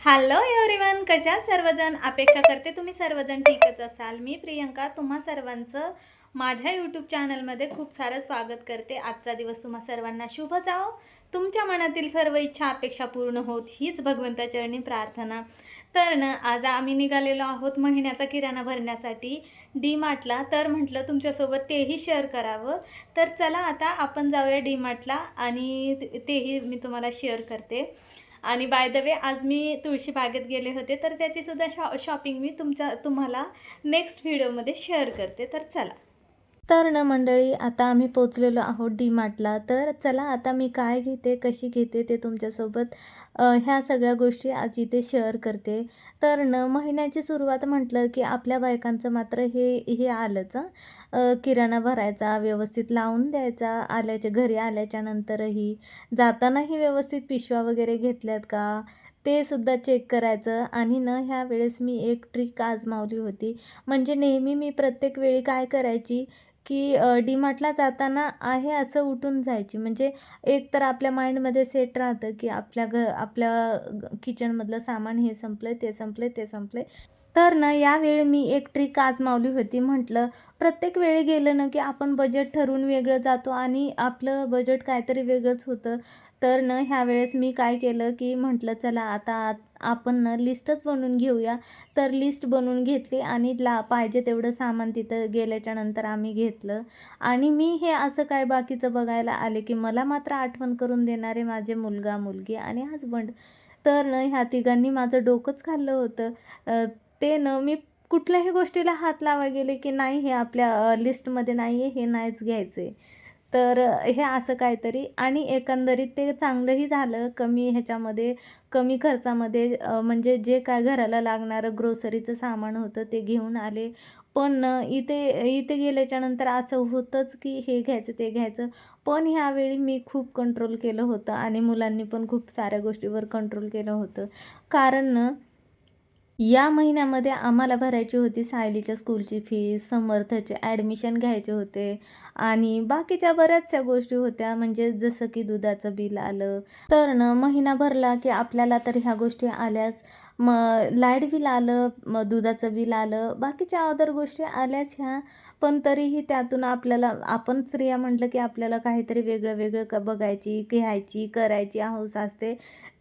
Hello everyone, कशा आहात सर्वजण? अपेक्षा करते तुम्ही सर्वजण ठीकच असाल. मी प्रियंका तुम्हा सर्वांचं माझ्या यूट्यूब चॅनलमध्ये खूप सारं स्वागत करते. आजचा दिवस तुम्हा सर्वांना शुभ जावो. तुमच्या मनातील सर्व इच्छा अपेक्षा पूर्ण होत हीच भगवंताचरणी प्रार्थना. तर ना आज आम्ही निघालेलो आहोत महिन्याचा किराणा भरण्यासाठी डी मार्टला. तर म्हटलं तुमच्यासोबत तेही शेअर करावं. तर चला आता आपण जाऊया डी मार्टला आणि तेही मी तुम्हाला शेअर करते. आणि बाय द वे आज मी तुळशीबागेत गेले होते, तर त्याचीसुद्धा शॉपिंग मी तुम्हाला नेक्स्ट व्हिडिओमध्ये शेअर करते. तर चला. तर ना मंडळी, आता आम्ही पोचलेलो आहोत डी मार्टला. तर चला आता मी काय घेते, कशी घेते ते तुमच्यासोबत ह्या सगळ्या गोष्टी आज इथे शेअर करते. तर न महिन्याची सुरुवात म्हटलं की आपल्या बायकांचं मात्र हे आलंच किराणा भरायचा, व्यवस्थित लावून द्यायचा, घरी आल्याच्या नंतरही जातानाही व्यवस्थित पिशव्या वगैरे घेतल्यात का ते सुद्धा चेक करायचं. आणि ह्या वेळेस मी एक ट्रिक आजमावली होती. म्हणजे नेहमी मी प्रत्येक वेळी काय करायची की डीमार्टला जाताना आहे असं उठून जायची. म्हणजे एक तर आपल्या माइंडमध्ये सेट राहतं की आपल्या किचनमधलं सामान हे संपलंय, ते संपलंय, ते संपलंय. तर ना यावेळी मी एक ट्रिक आजमावली होती. म्हटलं प्रत्येक वेळी गेलं ना की आपण बजेट ठरवून वेगळं जातो आणि आपलं बजेट काहीतरी वेगळंच होतं. तर ना ह्यावेळेस मी काय केलं की म्हटलं चला आता आपण ना लिस्टच बनवून घेऊया. तर लिस्ट बनवून घेतली आणि पाहिजे तेवढं सामान तिथं गेल्याच्या नंतर आम्ही घेतलं. आणि मी हे असं काय बाकीचं बघायला आले की मला मात्र आठवण करून देणारे माझे मुलगा, मुलगी आणि हजबंड. तर ना ह्या तिघांनी माझं डोकंच खाल्लं होतं. ते न मी कुठल्याही गोष्टीला हात लावायला गेले की नाही हे आपल्या लिस्टमध्ये नाही आहे, हे नाहीच घ्यायचं आहे. तर हे असं काहीतरी आणि एकंदरीत ते चांगलंही झालं. कमी खर्चामध्ये म्हणजे जे काय घराला लागणारं ग्रोसरीचं सामान होतं ते घेऊन आले. पण इथे इथे गेल्याच्यानंतर असं होतंच की हे घ्यायचं, ते घ्यायचं. पण ह्यावेळी मी खूप कंट्रोल केलं होतं आणि मुलांनी पण खूप साऱ्या गोष्टीवर कंट्रोल केलं होतं. कारण या महिन्यामध्ये आम्हाला भरायची होती सायलीच्या स्कूलची फीस, समर्थचे ॲडमिशन घ्यायचे होते आणि बाकीच्या बऱ्याचशा गोष्टी होत्या. म्हणजे जसं की दुधाचं बिल आलं. तर महिना भरला की आपल्याला तर ह्या गोष्टी आल्याच. मग लाईट बिल आलं, मग दुधाचं बिल आलं, बाकीच्या अदर गोष्टी आल्याच ह्या. पण तरीही त्यातून आपण स्त्रिया म्हटलं की आपल्याला काहीतरी वेगळं वेगळं बघायची, घ्यायची, करायची हौस असते.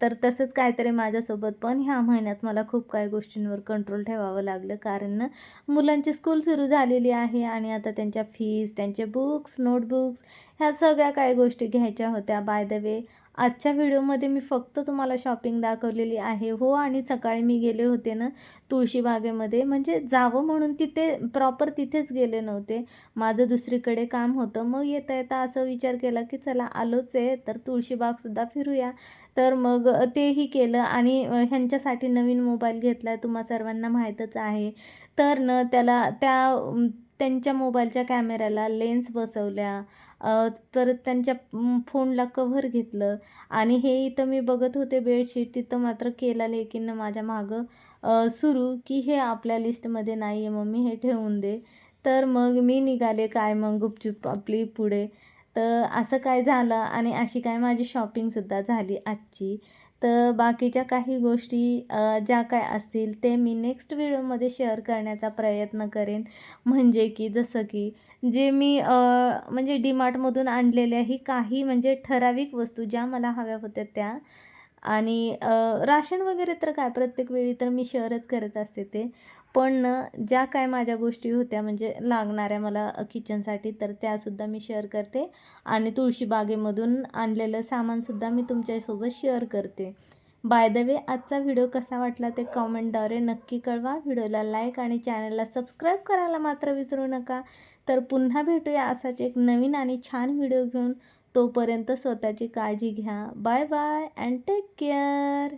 तर तसंच काहीतरी माझ्यासोबत पण ह्या महिन्यात मला खूप काही गोष्टींवर कंट्रोल ठेवावं लागलं. कारण ना मुलांची स्कूल सुरू झालेली आहे आणि आता त्यांच्या फीस, त्यांचे बुक्स, नोटबुक्स ह्या सगळ्या काही गोष्टी घ्यायच्या होत्या. बाय द वे आजच्या व्हिडिओमध्ये मी फक्त तुम्हाला शॉपिंग दाखवलेली आहे. हो, आणि सकाळी मी गेले होते ना तुळशीबागेमध्ये, म्हणजे जावं म्हणून तिथे प्रॉपर तिथेच गेले नव्हते. माझं दुसरीकडे काम होतं. मग येता येता असं विचार केला की चला आलोच आहे तर तुळशीबागसुद्धा फिरूया. तर मग तेही केलं आणि ह्यांच्यासाठी नवीन मोबाईल घेतला आहे, तुम्हा सर्वांना माहीतच आहे. तर त्यांच्या मोबाईलच्या कॅमेऱ्याला लेन्स बसवल्या. तर त्यांच्या फोनला कव्हर घेतलं आणि हे इथं मी बघत होते बेडशीट, तिथं मात्र केला लेकीनं माझ्या मागं सुरू की हे आपल्या लिस्टमध्ये नाही आहे मम्मी, हे ठेवून दे. तर मग मी निघाले काय मग गुपचूप आपली पुढे. तर असं काय झालं आणि अशी काय माझी शॉपिंगसुद्धा झाली आजची. तर बाकीच्या काही गोष्टी ज्या काय असतील ते मी नेक्स्ट व्हिडिओमध्ये शेअर करण्याचा प्रयत्न करेन. म्हणजे की जसं की जे मी म्हणजे डीमार्टमधून आणलेल्याही काही म्हणजे ठराविक वस्तू ज्या मला हव्या होत्या त्या. आणि राशन वगैरे तर काय प्रत्येक वेळी तर मी शेअरच करत असते ते. पण ज्या काय माझ्या गोष्टी होत्या म्हणजे लागणाऱ्या मला किचनसाठी तर त्यासुद्धा मी शेअर करते. आणि तुळशीबागेमधून आणलेलं सामानसुद्धा मी तुमच्यासोबत शेअर करते. बाय द वे आजचा व्हिडिओ कसा वाटला ते कॉमेंटद्वारे नक्की कळवा. व्हिडिओला लाईक आणि चॅनलला सबस्क्राईब करायला मात्र विसरू नका. तर पुन्हा भेटूया असाच एक नवीन आणि छान व्हिडिओ घेऊन. तोपर्यंत स्वतःची काळजी घ्या. Bye bye and take care.